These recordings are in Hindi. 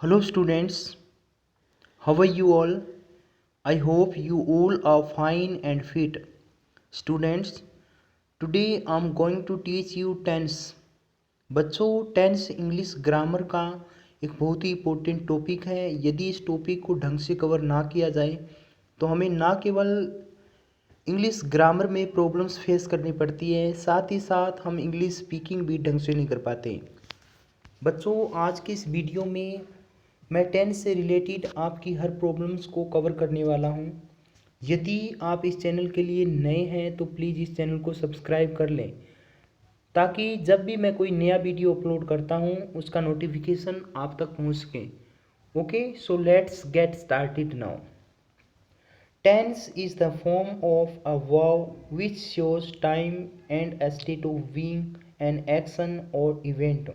Hello students, how are you all? I hope you all are fine and fit. Students, today I'm going to teach you tense. बच्चों, टेंस इंग्लिश ग्रामर का एक बहुत ही इम्पोर्टेंट टॉपिक है। यदि इस टॉपिक को ढंग से कवर ना किया जाए तो हमें ना केवल इंग्लिश ग्रामर में प्रॉब्लम्स फेस करनी पड़ती है, साथ ही साथ हम इंग्लिश स्पीकिंग भी ढंग से नहीं कर पाते। बच्चों, आज की इस वीडियो में मैं टेंस से रिलेटेड आपकी हर प्रॉब्लम्स को कवर करने वाला हूं। यदि आप इस चैनल के लिए नए हैं तो प्लीज़ इस चैनल को सब्सक्राइब कर लें, ताकि जब भी मैं कोई नया वीडियो अपलोड करता हूं उसका नोटिफिकेशन आप तक पहुंच सके। Okay, so let's get started now. Tense is the form of a verb which shows time and a state of being, an action और इवेंट।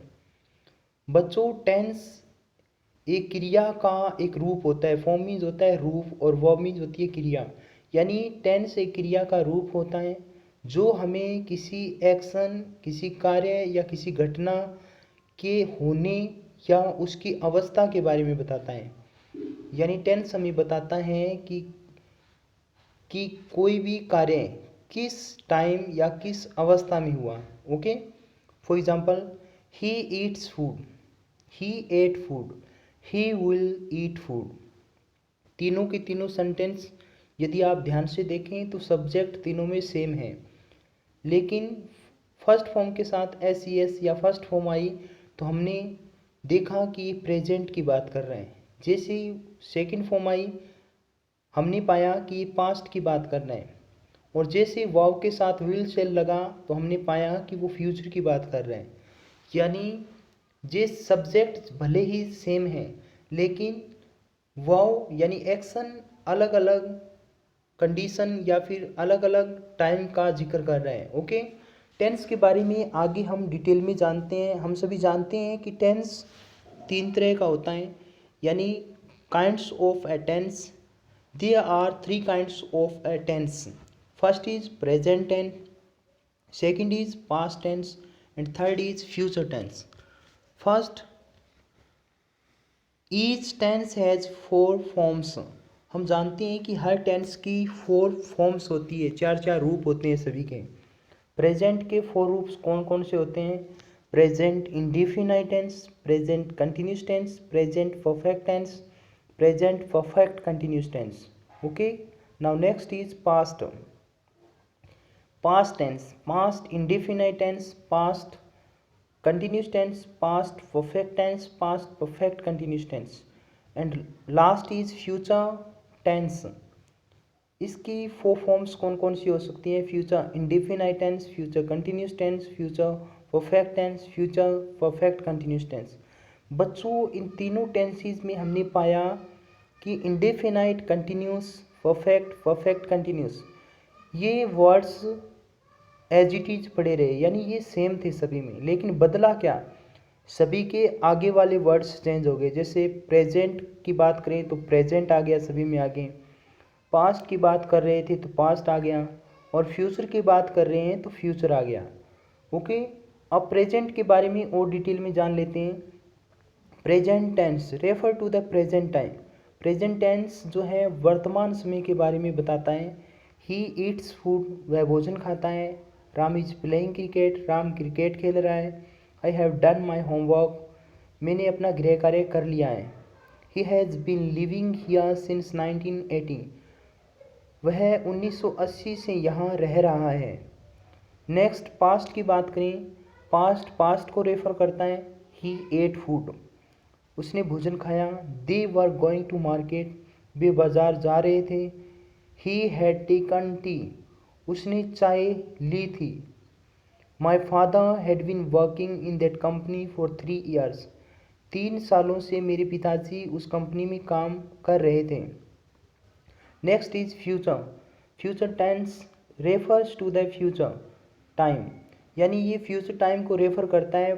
बच्चों, टेंस एक क्रिया का एक रूप होता है। फॉर्म मीन्स होता है रूप और वर्ब मीन्स होती है क्रिया। यानी टेंस एक क्रिया का रूप होता है जो हमें किसी एक्शन, किसी कार्य या किसी घटना के होने या उसकी अवस्था के बारे में बताता है। यानी टेंस हमें बताता है कि कोई भी कार्य किस टाइम या किस अवस्था में हुआ। Okay, for example, he eats food, he ate food, he will eat food. तीनों के तीनों सेंटेंस यदि आप ध्यान से देखें तो सब्जेक्ट तीनों में सेम है, लेकिन फर्स्ट फॉर्म के साथ एस ई एस या फर्स्ट फॉर्म आई तो हमने देखा कि प्रेजेंट की बात कर रहे हैं। जैसे सेकंड फॉर्म आई हमने पाया कि ये पास्ट की बात कर रहे हैं, और जैसे वाव के साथ विल शेल लगा तो हमने पाया कि वो फ्यूचर की बात कर रहे हैं। यानी ये सब्जेक्ट भले ही सेम है, लेकिन वाव यानी एक्शन अलग अलग कंडीशन या फिर अलग अलग टाइम का जिक्र कर रहे हैं। ओके, टेंस के बारे में आगे हम डिटेल में जानते हैं। हम सभी जानते हैं कि टेंस तीन तरह का होता है, यानी kinds of a tense. There are three kinds of a tense. First is present tense, second is past tense and third is future tense. First, each tense has four forms. हम जानते हैं कि हर टेंस की फोर फॉर्म्स होती है, चार चार रूप होते हैं सभी के। प्रेजेंट के फोर रूप्स कौन कौन से होते हैं? Present indefinite tense, present continuous tense, present perfect tense, present perfect continuous tense. Okay, now next is past. Past tense, past indefinite tense, past continuous tense, past perfect tense, past perfect continuous tense, and last is future tense। इसकी फोर फॉर्म्स कौन कौन सी हो सकती हैं? Future indefinite tense, future continuous tense, future perfect tense, future perfect continuous tense. बच्चों, इन तीनों टेंसेस में हमने पाया कि indefinite, continuous, perfect, perfect continuous, ये वर्ड्स एज इट इज पड़े रहे, यानी ये सेम थे सभी में। लेकिन बदला क्या? सभी के आगे वाले वर्ड्स चेंज हो गए। जैसे प्रेजेंट की बात करें तो प्रेजेंट आ गया सभी में आगे, पास्ट की बात कर रहे थे तो पास्ट आ गया, और फ्यूचर की बात कर रहे हैं तो फ्यूचर आ गया। ओके, अब प्रेजेंट के बारे में और डिटेल में जान लेते हैं। Present tense refer to the present time. Present tense जो है वर्तमान समय के बारे में बताता है। ही ईट्स फूड, वह भोजन खाता है। Ram is playing cricket, Ram cricket खेल रहा है। I have done my homework, मैंने अपना गृह कार्य कर लिया है। He has been living here since 1980, वह 1980 से यहाँ रह रहा है। नेक्स्ट, पास्ट की बात करें, पास्ट पास्ट को रेफर करता है। ही एट फूड, उसने भोजन खाया। दे वर गोइंग टू मार्केट, वे बाजार जा रहे थे। ही हैड टेकन टी, उसने चाय ली थी। My father had been working in that company for 3 years, 3 सालों से मेरे पिताजी उस कंपनी में काम कर रहे थे। Next is future. Future tense refers to the future time, यानी ये फ्यूचर टाइम को रेफर करता है,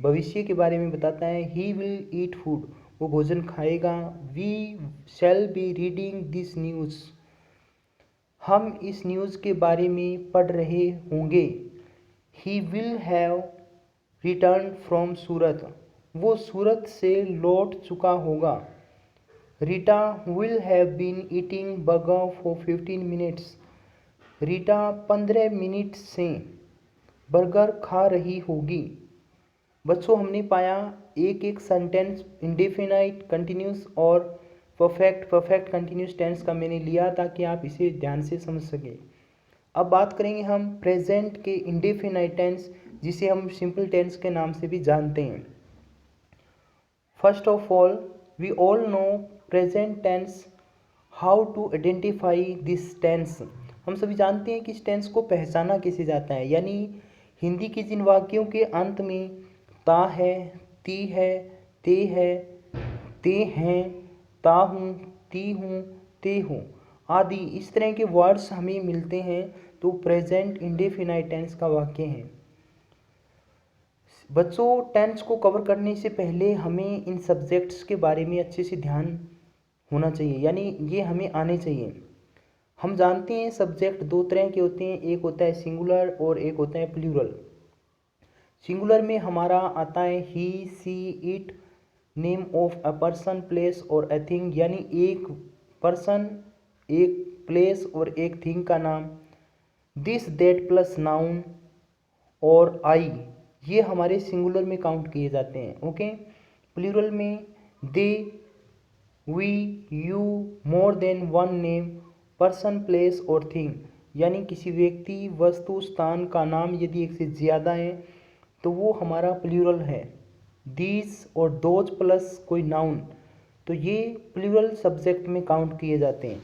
भविष्य के बारे में बताता है। ही विल ईट फूड, वो भोजन खाएगा। We shall be reading this news, हम इस न्यूज़ के बारे में पढ़ रहे होंगे। He will have return from Surat, वो सूरत से लौट चुका होगा। Rita will have been eating burger for 15 minutes. Rita 15 minute से बर्गर खा रही होगी। बच्चों, हमने पाया एक एक सेंटेंस इंडेफिनाइट, कंटिन्यूस और परफेक्ट कंटिन्यूस टेंस का मैंने लिया ताकि आप इसे ध्यान से समझ सकें। अब बात करेंगे हम प्रेजेंट के इंडेफिनाइट टेंस, जिसे हम सिंपल टेंस के नाम से भी जानते हैं। First of all, we all know present tense. How to identify this tense. हम सभी जानते हैं कि इस टेंस को पहचाना कैसे जाता है। यानी हिंदी के जिन वाक्यों के अंत में ता है, ती है, ते है, ते हैं, ता हूँ, ती हूँ, ते हूँ आदि इस तरह के वर्ड्स हमें मिलते हैं तो प्रेजेंट इंडेफिनाइट टेंस का वाक्य है। बच्चों, टेंस को कवर करने से पहले हमें इन सब्जेक्ट्स के बारे में अच्छे से ध्यान होना चाहिए, यानी ये हमें आने चाहिए। हम जानते हैं सब्जेक्ट दो तरह के होते हैं, एक होता है सिंगुलर और एक होता है प्लूरल। सिंगुलर में हमारा आता है he, she, it, name of a person, place और अ थिंग, यानी एक पर्सन, एक प्लेस और एक थिंग का नाम। दिस, दैट प्लस नाउन और आई, ये हमारे सिंगुलर में काउंट किए जाते हैं। ओके। प्लूरल में they, we, you, more than one name, person, place और थिंग, यानी किसी व्यक्ति, वस्तु, स्थान का नाम यदि एक से ज़्यादा है तो वो हमारा प्लूरल है। दीज और दोज प्लस कोई नाउन, तो ये प्लूरल सब्जेक्ट में काउंट किए जाते हैं।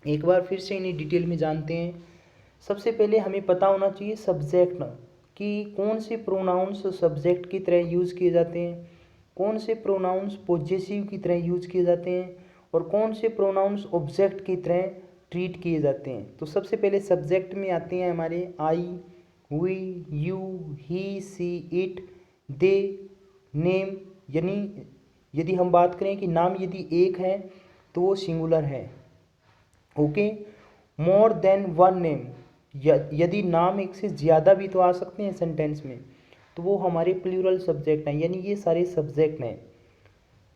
एक बार फिर से इन्हें डिटेल में जानते हैं। सबसे पहले हमें पता होना चाहिए सब्जेक्ट कि कौन से प्रोनाउंस सब्जेक्ट की तरह यूज़ किए जाते हैं, कौन से प्रोनाउंस पॉजेसिव की तरह यूज किए जाते हैं और कौन से प्रोनाउंस ऑब्जेक्ट की तरह ट्रीट किए जाते हैं। तो सबसे पहले सब्जेक्ट में आते हैं हमारे I, we, you, he, she, it, they, name, यानी यदि हम बात करें कि नाम यदि एक है तो वो सिंगुलर है। ओके। मोर देन वन नेम, यदि नाम एक से ज़्यादा भी तो आ सकते हैं सेंटेंस में, तो वो हमारे प्लूरल सब्जेक्ट हैं, यानी ये सारे सब्जेक्ट हैं।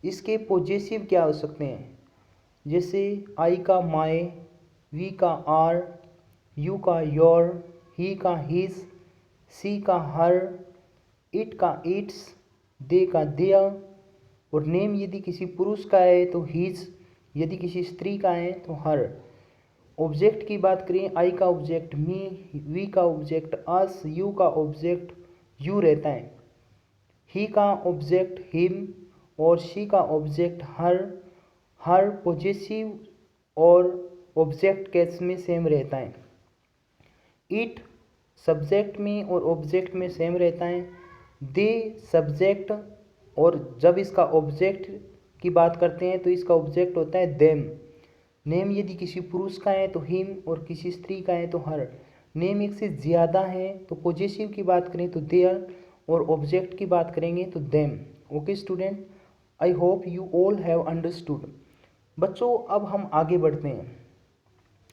इसके पॉजेसिव क्या हो सकते हैं, जैसे आई का माय, वी का आर, यू का योर, ही का हिज, सी का हर, इट का इट्स, दे का देयर। और नेम यदि किसी पुरुष का है तो हिज, यदि किसी स्त्री का है तो हर। ऑब्जेक्ट की बात करें, आई का ऑब्जेक्ट मी, वी का ऑब्जेक्ट अस, यू का ऑब्जेक्ट यू रहता है, ही का ऑब्जेक्ट हिम और शी का ऑब्जेक्ट हर। हर पॉजेसिव और ऑब्जेक्ट केस में सेम रहता है। इट सब्जेक्ट में और ऑब्जेक्ट में सेम रहता है। दे सब्जेक्ट, और जब इसका ऑब्जेक्ट की बात करते हैं तो इसका ऑब्जेक्ट होता है देम। नेम यदि किसी पुरुष का है तो हिम और किसी स्त्री का है तो हर। नेम एक से ज़्यादा है तो पॉजेसिव की बात करें तो देयर और ऑब्जेक्ट की बात करेंगे तो them. Okay student, I hope you all have understood. बच्चों, अब हम आगे बढ़ते हैं।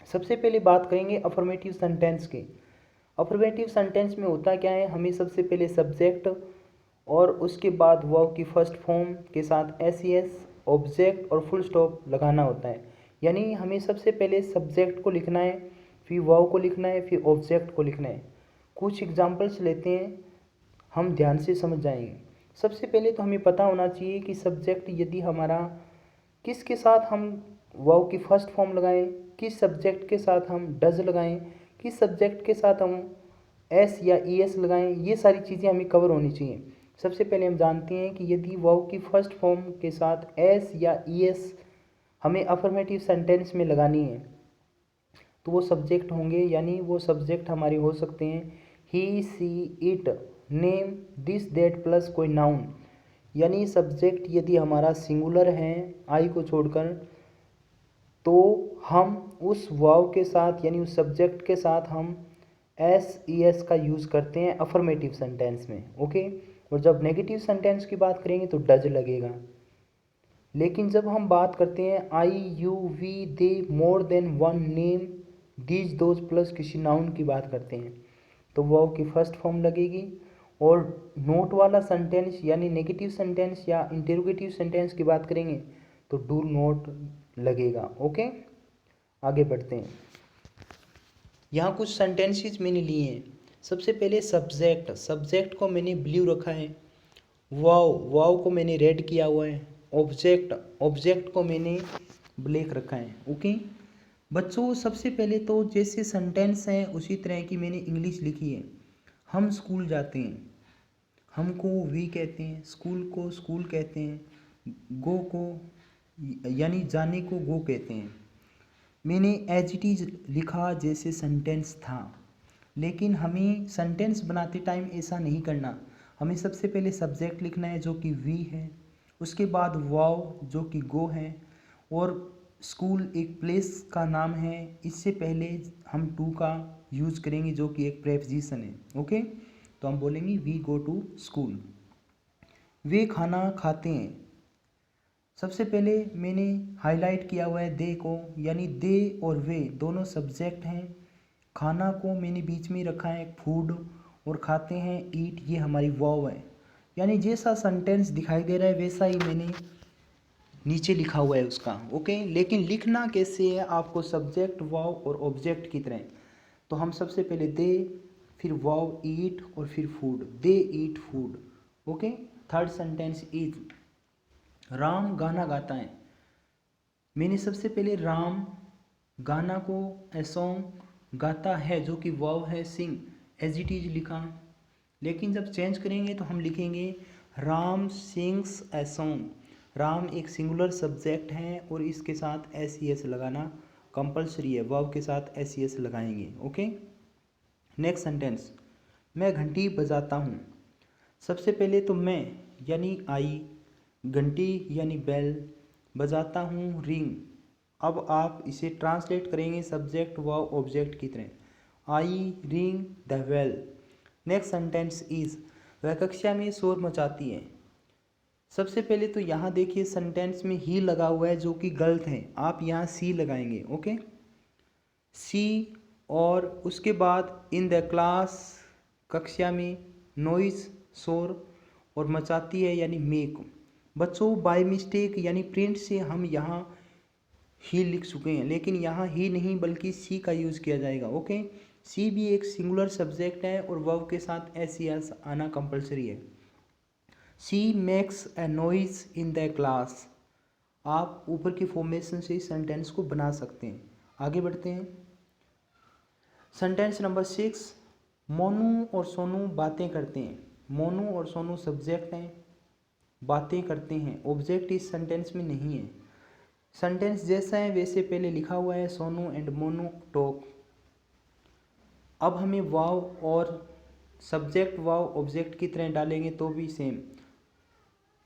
सबसे पहले बात करेंगे अफर्मेटिव सेंटेंस की। अफर्मेटिव सेंटेंस में होता क्या है, हमें सबसे पहले सब्जेक्ट और उसके बाद वर्ब की फर्स्ट फॉर्म के साथ एस ऑब्जेक्ट और फुल स्टॉप लगाना होता है। यानी हमें सबसे पहले सब्जेक्ट को लिखना है, फिर वर्ब को लिखना है, फिर ऑब्जेक्ट को लिखना है। कुछ एग्जांपल्स लेते हैं, हम ध्यान से समझ जाएंगे। सबसे पहले तो हमें पता होना चाहिए कि सब्जेक्ट यदि हमारा किसके साथ हम वर्ब की फर्स्ट फॉर्म लगाएं, किस सब्जेक्ट के साथ हम डज लगाएं, किस सब्जेक्ट के साथ हम एस या ई एस लगाएं, ये सारी चीज़ें हमें कवर होनी चाहिए। सबसे पहले हम जानते हैं कि यदि वर्ब की फर्स्ट फॉर्म के साथ एस या ई एस हमें अफर्मेटिव सेंटेंस में लगानी है तो वो सब्जेक्ट होंगे, यानी वो सब्जेक्ट हमारे हो सकते हैं he, she, it, name, this, that plus कोई नाउन। यानी सब्जेक्ट यदि हमारा सिंगुलर है आई को छोड़कर, तो हम उस वर्ब के साथ यानी उस सब्जेक्ट के साथ हम एस ई एस का यूज़ करते हैं अफर्मेटिव सेंटेंस में। ओके। और जब नेगेटिव सेंटेंस की बात करेंगे तो डज लगेगा। लेकिन जब हम बात करते हैं I, you, we, they, more than one name, these, those plus किसी नाउन की बात करते हैं तो वर्ब की फर्स्ट फॉर्म लगेगी और नोट वाला सेंटेंस यानी नेगेटिव सेंटेंस या इंटेरोगेटिव सेंटेंस की बात करेंगे तो डू नॉट लगेगा। ओके, आगे बढ़ते हैं। यहाँ कुछ सेंटेंसेस मैंने लिए हैं। सबसे पहले सब्जेक्ट, सब्जेक्ट को मैंने ब्लू रखा है। वाव, वाव को मैंने रेड किया हुआ है। ऑब्जेक्ट, ऑब्जेक्ट को मैंने ब्लैक रखा है। ओके बच्चों, सबसे पहले तो जैसे सेंटेंस है उसी तरह की मैंने इंग्लिश लिखी है। हम स्कूल जाते हैं, हमको वी कहते हैं, स्कूल को स्कूल कहते हैं, गो को यानी जाने को गो कहते हैं। मैंने एज इट इज़ लिखा जैसे सेंटेंस था, लेकिन हमें सेंटेंस बनाते टाइम ऐसा नहीं करना। हमें सबसे पहले सब्जेक्ट लिखना है जो कि वी है, उसके बाद वाव जो कि गो है, और स्कूल एक प्लेस का नाम है। इससे पहले हम टू का यूज़ करेंगे जो कि एक प्रेपोजिशन है। ओके, तो हम बोलेंगे वी गो टू स्कूल। वे खाना खाते हैं, सबसे पहले मैंने हाईलाइट किया हुआ है दे को, यानी दे और वे दोनों सब्जेक्ट हैं। खाना को मैंने बीच में रखा है फूड, और खाते हैं ईट, ये हमारी वर्ब है। यानी जैसा सेंटेंस दिखाई दे रहा है वैसा ही मैंने नीचे लिखा हुआ है उसका। ओके, लेकिन लिखना कैसे है आपको, सब्जेक्ट वर्ब और ऑब्जेक्ट की तरह। तो हम सबसे पहले दे, फिर वर्ब ईट, और फिर food, they eat food. Okay, third sentence is Ram गाना गाता है। मैंने सबसे पहले राम, गाना को ए सॉन्ग, गाता है जो कि वर्ब है सिंग, एज इट इज लिखा। लेकिन जब चेंज करेंगे तो हम लिखेंगे Ram sings a song. Ram एक सिंगुलर सब्जेक्ट है और इसके साथ एस ई एस लगाना कंपलसरी है, वर्ब के साथ एस ई एस लगाएंगे। ओके, नेक्स्ट सेंटेंस, मैं घंटी बजाता हूँ। सबसे पहले तो मैं यानी आई, घंटी यानी बेल, बजाता हूँ रिंग। अब आप इसे ट्रांसलेट करेंगे सब्जेक्ट वर्ब ऑब्जेक्ट की तरह, I ring the bell. Next sentence is वह कक्षा में शोर मचाती है। सबसे पहले तो यहाँ देखिए सेंटेंस में ही लगा हुआ है जो कि गलत है, आप यहाँ सी लगाएंगे। ओके, सी, और उसके बाद इन द क्लास, कक्षा में, नॉइज शोर, और मचाती है यानी मेक। बच्चों बाय मिस्टेक यानी प्रिंट से हम यहाँ ही लिख चुके हैं, लेकिन यहाँ ही नहीं बल्कि सी का यूज़ किया जाएगा। ओके, सी भी एक सिंगुलर सब्जेक्ट है और वर्ब के साथ एस ई एस आना कंपलसरी है। She makes a noise in the class. आप ऊपर की फॉर्मेशन से इस सेंटेंस को बना सकते हैं। आगे बढ़ते हैं। सेंटेंस नंबर 6, मोनू और सोनू बातें करते हैं। मोनू और सोनू सब्जेक्ट हैं, बातें करते हैं ऑब्जेक्ट इस सेंटेंस में नहीं है। सेंटेंस जैसा है वैसे पहले लिखा हुआ है, सोनू एंड मोनू टॉक। अब हमें वाव और सब्जेक्ट वाव ऑब्जेक्ट की तरह डालेंगे तो भी same,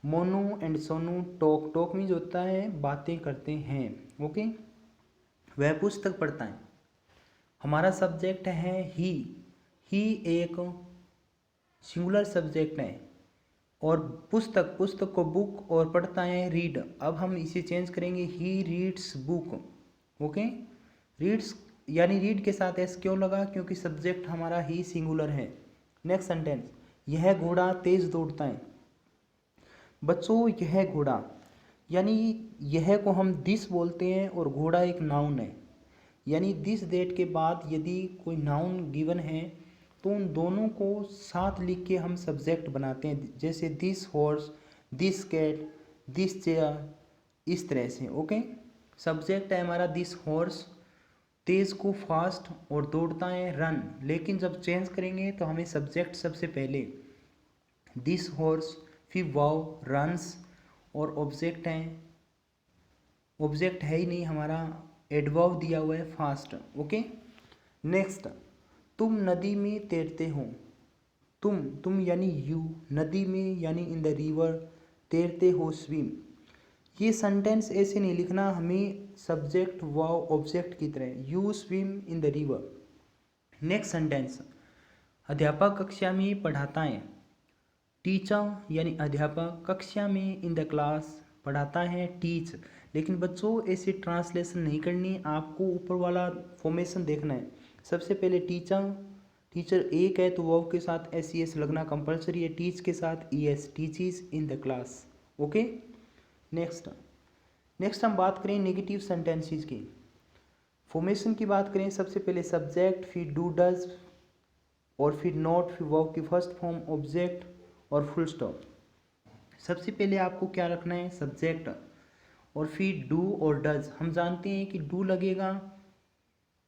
Monu and Sonu talk. Talk means होता है बातें करते हैं। ओके, वह पुस्तक पढ़ता है। हमारा सब्जेक्ट है ही एक सिंगुलर सब्जेक्ट है, और पुस्तक, पुस्तक को बुक, और पढ़ता है रीड। अब हम इसे चेंज करेंगे, he reads book. Okay, reads यानी रीड के साथ एस क्यों लगा, क्योंकि सब्जेक्ट हमारा ही सिंगुलर है। नेक्स्ट सेंटेंस, यह घोड़ा तेज दौड़ता है। बच्चों यह घोड़ा यानी यह को हम दिस बोलते हैं और घोड़ा एक नाउन है, यानी दिस दैट के बाद यदि कोई नाउन गिवन है तो उन दोनों को साथ लिख के हम सब्जेक्ट बनाते हैं, जैसे this horse, this cat, this chair, इस तरह से। ओके, सब्जेक्ट है हमारा दिस हॉर्स, तेज को फास्ट, और दौड़ता है रन। लेकिन जब चेंज करेंगे तो हमें सब्जेक्ट सबसे पहले दिस हॉर्स, फिर वाव रन्स, और ऑब्जेक्ट है, ऑब्जेक्ट है ही नहीं हमारा, एडवर्ब दिया हुआ है फास्ट। ओके, नेक्स्ट, तुम नदी में तैरते हो। तुम यानी यू, नदी में यानी इन द रिवर, तैरते हो स्विम। ये सेंटेंस ऐसे नहीं लिखना, हमें सब्जेक्ट वर्ब ऑब्जेक्ट की तरह, you swim in the river. Next sentence, अध्यापक कक्षा में पढ़ाता है। टीचर यानी अध्यापक, कक्षा में इन द क्लास, पढ़ाता है टीच। लेकिन बच्चों ऐसे ट्रांसलेशन नहीं करनी, आपको ऊपर वाला फॉर्मेशन देखना है। सबसे पहले टीचर, टीचर एक है तो वर्ब के साथ एस ई एस लगना कंपलसरी है, टीच के साथ E S, teaches in the class. Okay, next हम बात करें नेगेटिव सेंटेंसेस की। फॉर्मेशन की बात करें, सबसे पहले सब्जेक्ट, फिर डू डज और फिर नॉट, फिर वर्ब की फर्स्ट फॉर्म, ऑब्जेक्ट और फुल स्टॉप। सबसे पहले आपको क्या रखना है, सब्जेक्ट और फिर डू और डज। हम जानते हैं कि डू लगेगा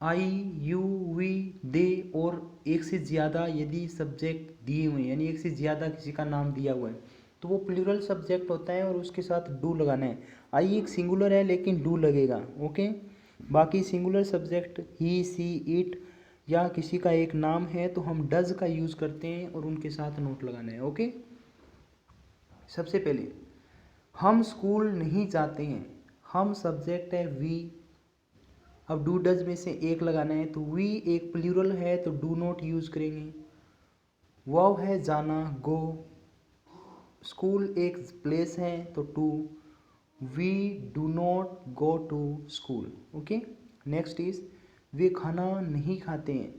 आई, यू, वी, दे और एक से ज़्यादा यदि सब्जेक्ट दिए हुए हैं, यानी एक से ज़्यादा किसी का नाम दिया हुआ है तो वो प्लूरल सब्जेक्ट होता है और उसके साथ डू लगाना है। आई एक सिंगुलर है लेकिन डू लगेगा। ओके, बाकी singular subject he, she, it या किसी का एक नाम है तो हम डज का यूज़ करते हैं और उनके साथ नोट लगाना है। ओके, सबसे पहले हम स्कूल नहीं जाते हैं, हम सब्जेक्ट है वी। अब डू डज में से एक लगाना है तो वी एक प्लूरल है तो डू नॉट यूज़ करेंगे। वर्ब है जाना, गो। स्कूल एक प्लेस है तो to, we do not go to school. Okay, next is वे खाना नहीं खाते हैं,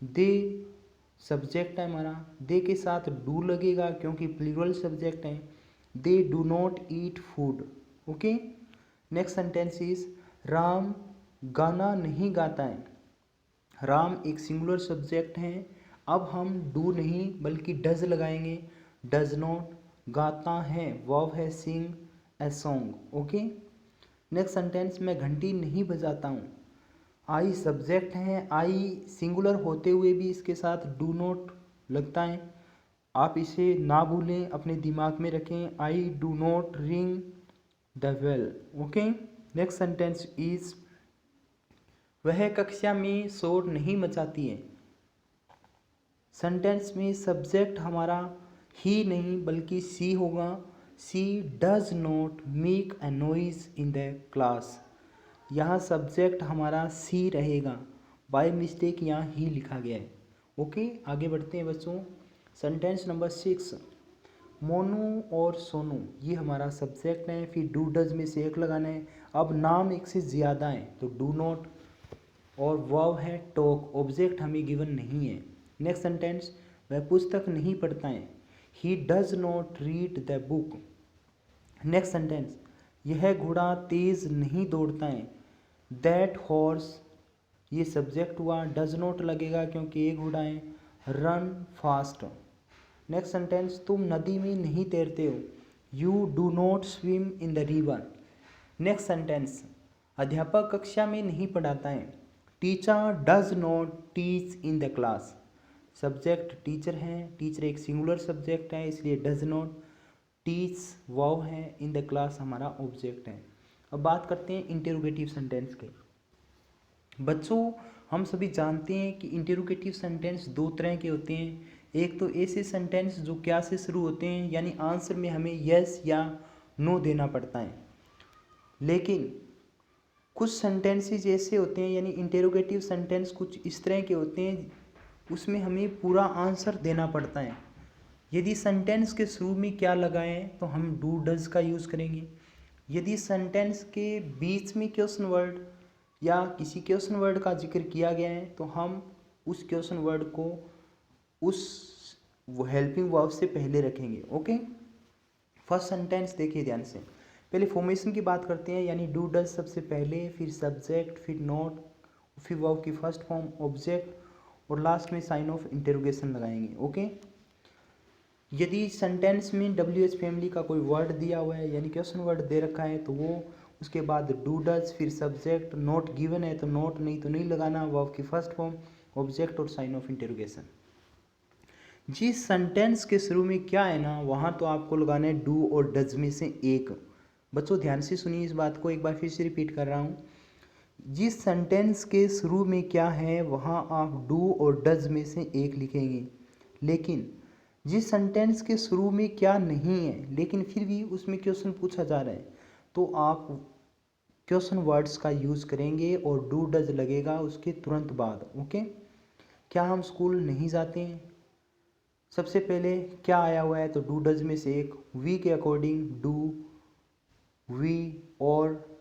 दे सब्जेक्ट है हमारा, दे के साथ डू लगेगा क्योंकि प्लूरल सब्जेक्ट है, they do not eat food. Okay, next sentence is Ram गाना नहीं गाता है, राम एक सिंगुलर सब्जेक्ट है। अब हम डू नहीं बल्कि डज लगाएंगे, डज नॉट। गाता है वर्ब है sing a song. Okay, next sentence मैं घंटी नहीं बजाता हूँ, आई सब्जेक्ट है, आई सिंगुलर होते हुए भी इसके साथ डू नॉट लगता है। आप इसे ना भूलें, अपने दिमाग में रखें, I do not ring the bell. Okay, next sentence is वह कक्षा में शोर नहीं मचाती है। सेंटेंस में सब्जेक्ट हमारा ही नहीं बल्कि सी होगा, she does not make a noise in the class. यहाँ सब्जेक्ट हमारा सी रहेगा, बाय मिस्टेक यहाँ ही लिखा गया है। ओके, आगे बढ़ते हैं बच्चों। सेंटेंस नंबर 6, मोनू और सोनू ये हमारा सब्जेक्ट है, फिर डू डज में से एक लगाना है। अब नाम एक से ज़्यादा है तो डू नॉट, और वर्ब है टॉक, ऑब्जेक्ट हमें गिवन नहीं है। नेक्स्ट सेंटेंस वह पुस्तक नहीं पढ़ता है, he does not read the book. Next sentence यह घोड़ा तेज नहीं दौड़ता है, दैट हॉर्स ये सब्जेक्ट हुआ, डज नॉट लगेगा क्योंकि एक घोड़ा है, रन फास्ट। नेक्स्ट सेंटेंस तुम नदी में नहीं तैरते हो, you do not swim in the river. Next sentence अध्यापक कक्षा में नहीं पढ़ाता है, teacher does not teach in the class. Subject teacher है, टीचर एक सिंगुलर सब्जेक्ट है इसलिए डज नॉट, टीच वर्ब है, इन द क्लास हमारा ऑब्जेक्ट है। अब बात करते हैं इंटेरोगेटिव सेंटेंस के। बच्चों हम सभी जानते हैं कि इंटेरोगेटिव सेंटेंस दो तरह के होते हैं। एक तो ऐसे सेंटेंस जो क्या से शुरू होते हैं, यानी आंसर में हमें यस या नो देना पड़ता है, लेकिन कुछ सेंटेंसेस ऐसे होते हैं, यानी इंटेरोगेटिव सेंटेंस कुछ इस तरह के होते हैं उसमें हमें पूरा आंसर देना पड़ता है। यदि सेंटेंस के शुरू में क्या लगाएं तो हम डू डज का यूज़ करेंगे। यदि सेंटेंस के बीच में क्वेश्चन वर्ड या किसी क्वेश्चन वर्ड का जिक्र किया गया है तो हम उस क्वेश्चन वर्ड को उस हेल्पिंग वर्ब से पहले रखेंगे। ओके, फर्स्ट सेंटेंस देखिए ध्यान से। पहले फॉर्मेशन की बात करते हैं, यानी डू डज सबसे पहले, फिर सब्जेक्ट, फिर नॉट, फिर वर्ब की फर्स्ट फॉर्म, ऑब्जेक्ट और लास्ट में साइन ऑफ इंटरोगेशन लगाएंगे। ओके, यदि सेंटेंस में डब्ल्यू एच फैमिली का कोई वर्ड दिया हुआ है यानी क्वेश्चन वर्ड दे रखा है तो वो उसके बाद डू डज, फिर सब्जेक्ट, नॉट गिवन है तो नॉट, नहीं तो नहीं लगाना, वर्ब की फर्स्ट फॉर्म, ऑब्जेक्ट और साइन ऑफ इंटरोगेशन। जिस सेंटेंस के शुरू में क्या है ना वहाँ तो आपको लगाना है डू और डज में से एक। बच्चों ध्यान से सुनिए इस बात को, एक बार फिर से रिपीट कर रहा हूँ। जिस सेंटेंस के शुरू में क्या है वहाँ आप डू और डज में से एक लिखेंगे, लेकिन जिस सेंटेंस के शुरू में क्या नहीं है लेकिन फिर भी उसमें क्वेश्चन पूछा जा रहा है तो आप क्वेश्चन वर्ड्स का यूज़ करेंगे और डू डज लगेगा उसके तुरंत बाद। ओके, क्या हम स्कूल नहीं जाते हैं, सबसे पहले क्या आया हुआ है तो डू डज में से एक, वी के अकॉर्डिंग डू, वी, और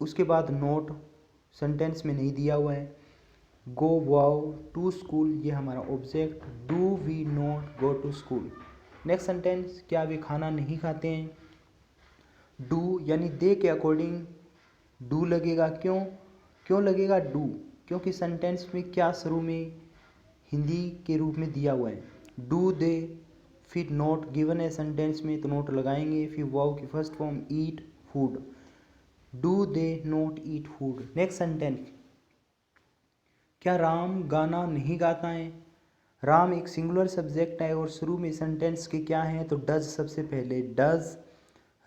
उसके बाद नोट सेंटेंस में नहीं दिया हुआ है, गो वाओ टू स्कूल, ये हमारा object. Do we not go to school. Next sentence, क्या वे खाना नहीं खाते हैं। डू यानी दे के अकॉर्डिंग डू लगेगा। क्यों लगेगा डू, क्योंकि सेंटेंस में क्या शुरू में हिंदी के रूप में दिया हुआ है, डू दे। फिर नोट गिवन है सेंटेंस में तो नोट लगाएंगे। फिर वाओ की first form eat food, do they not eat food. Next sentence, क्या राम गाना नहीं गाता है। राम एक सिंगुलर सब्जेक्ट है और शुरू में सेंटेंस के क्या है तो डज सबसे पहले, डज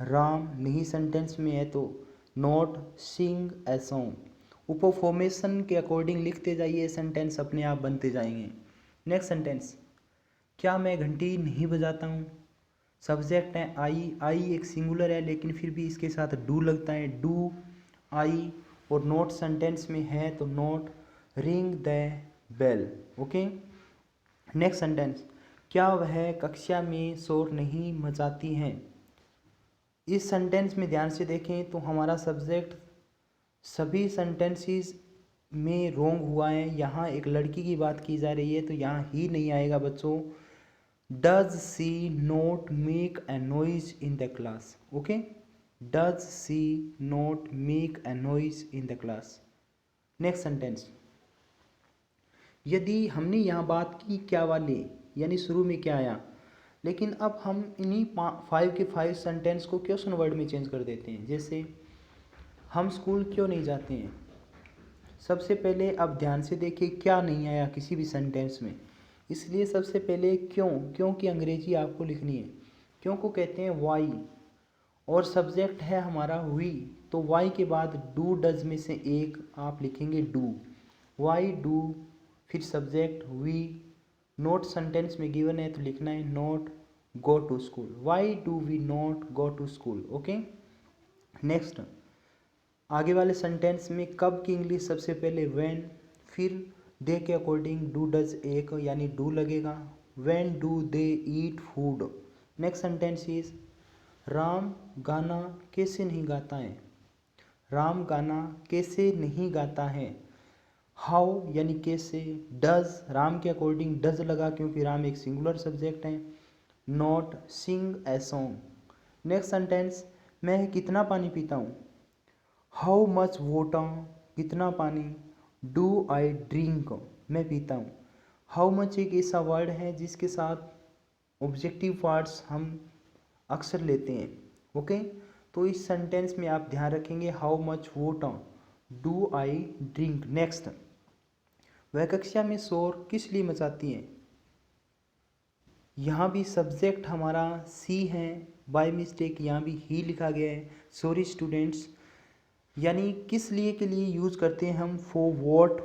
राम नहीं सेंटेंस में है तो नॉट सिंग ए सॉन्ग। ऊपर फॉर्मेशन के अकॉर्डिंग लिखते जाइए, सेंटेंस अपने आप बनते जाएंगे। नेक्स्ट सेंटेंस, क्या मैं घंटी नहीं बजाता हूँ। सब्जेक्ट है आई एक सिंगुलर है लेकिन फिर भी इसके साथ डू लगता है, डू आई। और नोट सेंटेंस में है तो not ring the bell. Okay. Next sentence, क्या वह कक्षा में शोर नहीं मचाती हैं। इस सेंटेंस में ध्यान से देखें तो हमारा सब्जेक्ट सभी सेंटेंसेस में रोंग हुआ है। यहाँ एक लड़की की बात की जा रही है तो यहाँ ही नहीं आएगा बच्चों। Does she not make a noise in the class. Okay, does she not make a noise in the class. Next sentence, यदि हमने यहाँ बात की क्या वाली, यानी शुरू में क्या आया, लेकिन अब हम इन्हीं 5 के 5 सेंटेंस को क्वेश्चन वर्ड में चेंज कर देते हैं। जैसे हम स्कूल क्यों नहीं जाते हैं। सबसे पहले अब ध्यान से देखिए क्या नहीं आया किसी भी सेंटेंस में, इसलिए सबसे पहले क्यों की अंग्रेजी आपको लिखनी है। क्यों को कहते हैं वाई, और सब्जेक्ट है हमारा वी, तो वाई के बाद डू डज में से एक आप लिखेंगे डू, वाई डू। फिर सब्जेक्ट वी, नोट सेंटेंस में गिवन है तो लिखना है not go to school, why do we not go to school. Okay. Next, आगे वाले सेंटेंस में कब की इंग्लिश सबसे पहले व्हेन, फिर दे के अकॉर्डिंग डू डज एक यानी डू लगेगा, when do they eat food. Next sentence is Ram गाना कैसे नहीं गाता है। राम गाना कैसे नहीं गाता है। हाउ यानी कैसे, डज राम के अकॉर्डिंग डज लगा क्योंकि राम एक सिंगुलर सब्जेक्ट है, not sing a song. Next sentence, मैं कितना पानी पीता हूँ। हाउ मच वाटर, कितना पानी, डू आई ड्रिंक, मैं पीता हूँ। हाउ मच एक ऐसा वर्ड है जिसके साथ ऑब्जेक्टिव पार्ट्स हम अक्सर लेते हैं। ओके, तो इस सेंटेंस में आप ध्यान रखेंगे how much water do I drink. Next, वह कक्षा में शोर किस लिए मचाती हैं। यहाँ भी सब्जेक्ट हमारा सी है, बाय मिस्टेक यहाँ भी ही लिखा गया है, सॉरी स्टूडेंट्स। यानी किस लिए के लिए यूज़ करते हैं हम, फॉर वॉट।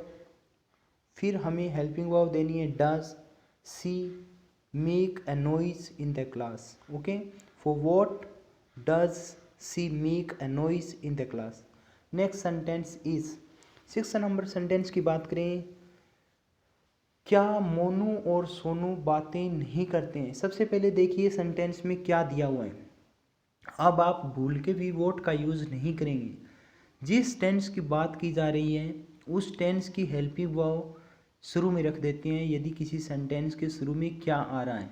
फिर हमें हेल्पिंग वर्ब देनी है does she make a noise in the class. Okay, for what does she make a noise in the class. Next sentence is 6 number sentence की बात करें, क्या मोनू और सोनू बातें नहीं करते हैं। सबसे पहले देखिए सेंटेंस में क्या दिया हुआ है। अब आप भूल के भी वोट का यूज़ नहीं करेंगे। जिस टेंस की बात की जा रही है उस टेंस की हेल्पिंग वर्ब शुरू में रख देते हैं यदि किसी सेंटेंस के शुरू में क्या आ रहा है।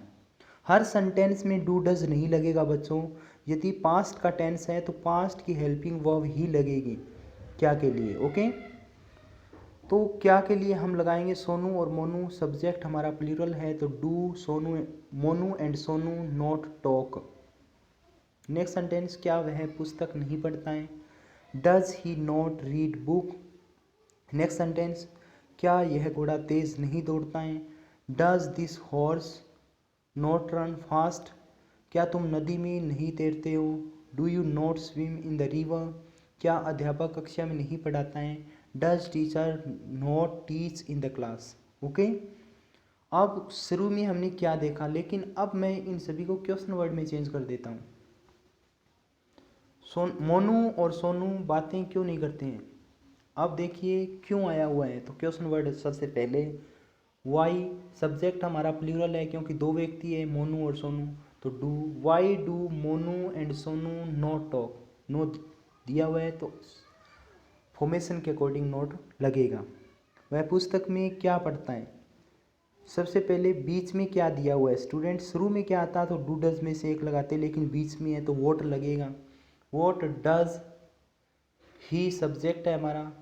हर सेंटेंस में डू डज नहीं लगेगा बच्चों। यदि पास्ट का टेंस है तो पास्ट की हेल्पिंग वर्ब ही लगेगी क्या के लिए। ओके, तो क्या के लिए हम लगाएंगे सोनू और मोनू। सब्जेक्ट हमारा प्लूरल है तो do Sonu Monu and Sonu not talk. Next sentence, क्या वह पुस्तक नहीं पढ़ता है। Does he not read book. Next sentence, क्या यह घोड़ा तेज नहीं दौड़ता है। Does this horse not run fast. क्या तुम नदी में नहीं तैरते हो। Do you not swim in the river. क्या अध्यापक कक्षा में नहीं पढ़ाता है। Does teacher not teach in the class. Okay, अब शुरू में हमने क्या देखा, लेकिन अब मैं इन सभी को क्वेश्चन वर्ड में चेंज कर देता हूँ। मोनू और सोनू बातें क्यों नहीं करते हैं। अब देखिए क्यों आया हुआ है, तो क्वेश्चन वर्ड सबसे पहले वाई। सब्जेक्ट हमारा प्लूरल है क्योंकि दो व्यक्ति है मोनू और सोनू, तो do. Why do Monu and Sonu not talk. No दिया हुआ है तो फॉर्मेशन के अकॉर्डिंग नोट लगेगा। वह पुस्तक में क्या पढ़ता है। सबसे पहले बीच में क्या दिया हुआ है स्टूडेंट, शुरू में क्या आता तो डू डज में से एक लगाते, लेकिन बीच में है तो वॉट लगेगा। वॉट डज ही सब्जेक्ट है हमारा,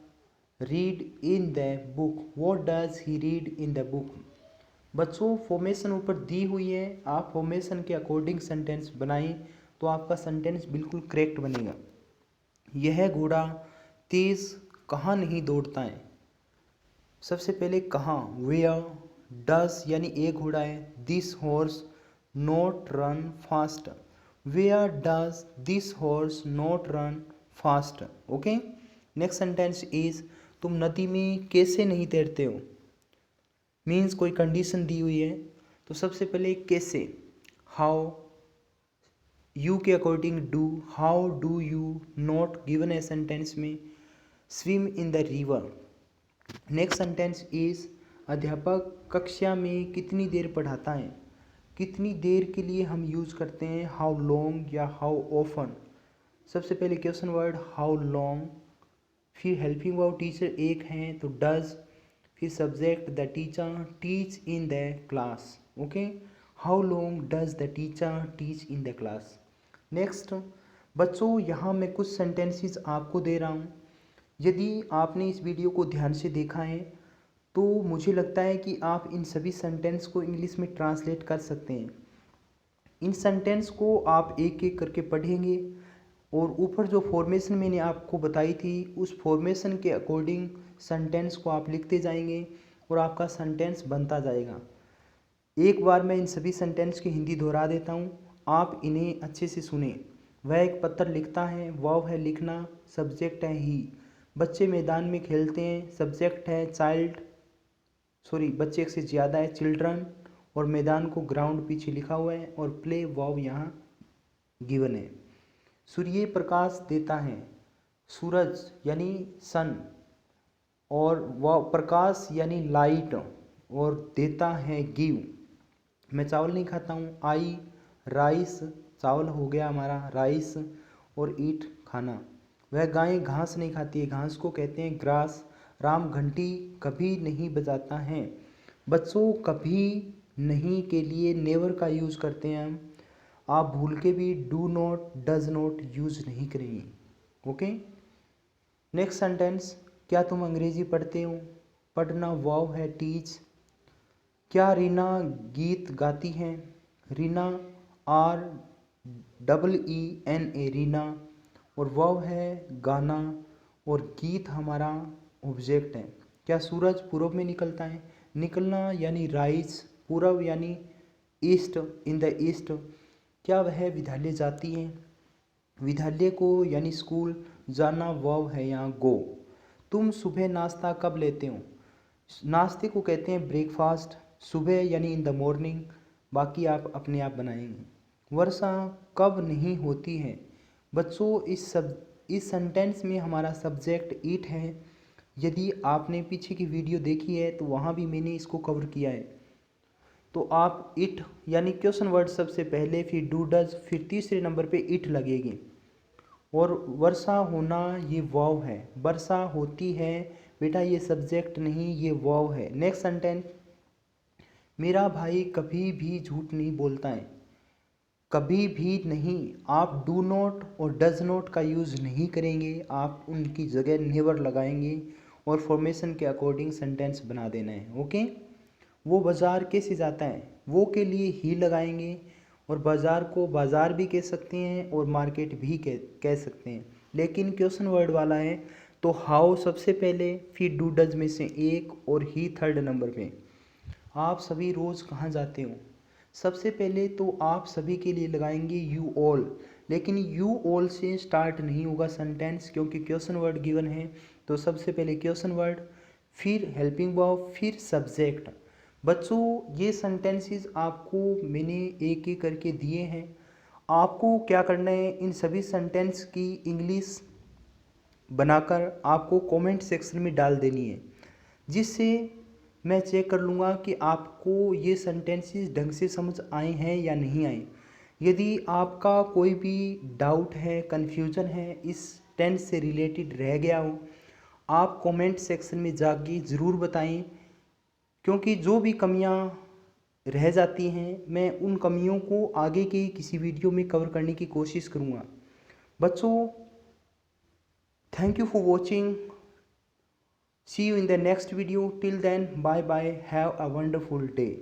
read in the book, what does he read in the book. बच्चों फॉर्मेशन ऊपर दी हुई है, आप फॉर्मेशन के अकॉर्डिंग सेंटेंस बनाएं तो आपका सेंटेंस बिल्कुल करेक्ट बनेगा। यह घोड़ा तेज कहाँ नहीं दौड़ता है। सबसे पहले कहाँ, वेयर, डस यानी एक घोड़ा है, this horse not run fast, where does this horse not run fast. Okay, next sentence is तुम नदी में कैसे नहीं तैरते हो, मीन्स कोई कंडीशन दी हुई है तो सबसे पहले कैसे, हाउ, यू के according do, how do you not given a sentence में, swim in the river. Next sentence is अध्यापक कक्षा में कितनी देर पढ़ाता है, कितनी देर के लिए हम यूज करते हैं हाउ लॉन्ग या हाउ ऑफन। सबसे पहले क्वेश्चन वर्ड हाउ लॉन्ग, फिर हेल्पिंग वर्ब टीचर एक हैं तो डज, फिर subject the teacher teach in the class. Okay, how long does the teacher teach in the class. Next बच्चों यहाँ मैं कुछ सेंटेंसेस आपको दे रहा हूँ, यदि आपने इस वीडियो को ध्यान से देखा है तो मुझे लगता है कि आप इन सभी सेंटेंस को इंग्लिश में ट्रांसलेट कर सकते हैं। इन सेंटेंस को आप एक एक करके पढ़ेंगे और ऊपर जो फॉर्मेशन मैंने आपको बताई थी उस फॉर्मेशन के अकॉर्डिंग सेंटेंस को आप लिखते जाएंगे और आपका सेंटेंस बनता जाएगा। एक बार मैं इन सभी सेंटेंस की हिंदी दोहरा देता हूँ, आप इन्हें अच्छे से सुने। वह एक पत्र लिखता है, वर्ब है लिखना, सब्जेक्ट है ही। बच्चे मैदान में खेलते हैं, सब्जेक्ट है चाइल्ड, बच्चे एक से ज़्यादा है चिल्ड्रन, और मैदान को ग्राउंड पीछे लिखा हुआ है और प्ले वर्ब यहाँ गिवन है। सूर्य प्रकाश देता है, सूरज यानी सन, और वह प्रकाश यानी लाइट, और देता है गिव। मैं चावल नहीं खाता हूँ, आई राइस, चावल हो गया हमारा राइस, और ईट खाना। वह गाय घास नहीं खाती है, घास को कहते हैं ग्रास। राम घंटी कभी नहीं बजाता है। बच्चों कभी नहीं के लिए नेवर का यूज़ करते हैं हम, आप भूल के भी do not does not use नहीं करेंगे। ओके, नेक्स्ट सेंटेंस, क्या तुम अंग्रेजी पढ़ते हो, पढ़ना वर्ब है टीच। क्या रीना गीत गाती है, रीना REENA, रीना, और वर्ब है गाना, और गीत हमारा ऑब्जेक्ट है। क्या सूरज पूर्व में निकलता है, निकलना यानी राइज, पूर्व यानी ईस्ट, इन द ईस्ट। क्या वह विद्यालय जाती है, विद्यालय को यानी स्कूल, जाना वर्ब है यहाँ गो। तुम सुबह नाश्ता कब लेते हो, नाश्ते को कहते हैं ब्रेकफास्ट, सुबह यानी इन द मॉर्निंग, बाकी आप अपने आप बनाएंगे। वर्षा कब नहीं होती है। बच्चों इस सेंटेंस में हमारा सब्जेक्ट ईट है। यदि आपने पीछे की वीडियो देखी है तो वहाँ भी मैंने इसको कवर किया है। तो आप इट यानी क्वेश्चन वर्ड सबसे पहले, फिर डू डज, फिर तीसरे नंबर पे इट लगेगी। और वर्षा होना ये वर्ब है, वर्षा होती है बेटा ये सब्जेक्ट नहीं, ये वर्ब है। नेक्स्ट सेंटेंस, मेरा भाई कभी भी झूठ नहीं बोलता है, कभी भी नहीं, आप डू नॉट और डज नॉट का यूज़ नहीं करेंगे, आप उनकी जगह नेवर लगाएंगे और फॉर्मेशन के अकॉर्डिंग सेंटेंस बना देना है। ओके, वो बाज़ार कैसे जाता है, वो के लिए ही लगाएंगे, और बाज़ार को बाज़ार भी कह सकते हैं और मार्केट भी कह सकते हैं, लेकिन क्वेश्चन वर्ड वाला है तो हाउ सबसे पहले, फिर डू डज में से एक, और ही थर्ड नंबर पे। आप सभी रोज़ कहाँ जाते हो, सबसे पहले तो आप सभी के लिए लगाएंगे यू ऑल, लेकिन यू ऑल से स्टार्ट नहीं होगा सेंटेंस क्योंकि क्वेश्चन वर्ड गिवन है। तो सबसे पहले क्वेश्चन वर्ड, फिर हेल्पिंग वर्ब, फिर सब्जेक्ट। बच्चों ये सेंटेंसेस आपको मैंने एक एक करके दिए हैं, आपको क्या करना है, इन सभी सेंटेंस की इंग्लिश बनाकर आपको कमेंट सेक्शन में डाल देनी है, जिससे मैं चेक कर लूँगा कि आपको ये सेंटेंसेस ढंग से समझ आए हैं या नहीं आए। यदि आपका कोई भी डाउट है, कन्फ्यूजन है, इस टेंस से रिलेटेड रह गया हो, आप कमेंट सेक्शन में जाके ज़रूर बताएं, क्योंकि जो भी कमियां रह जाती हैं मैं उन कमियों को आगे के किसी वीडियो में कवर करने की कोशिश करूँगा। बच्चों, thank you for watching. See you in the next video. Till then, bye bye. Have a wonderful day.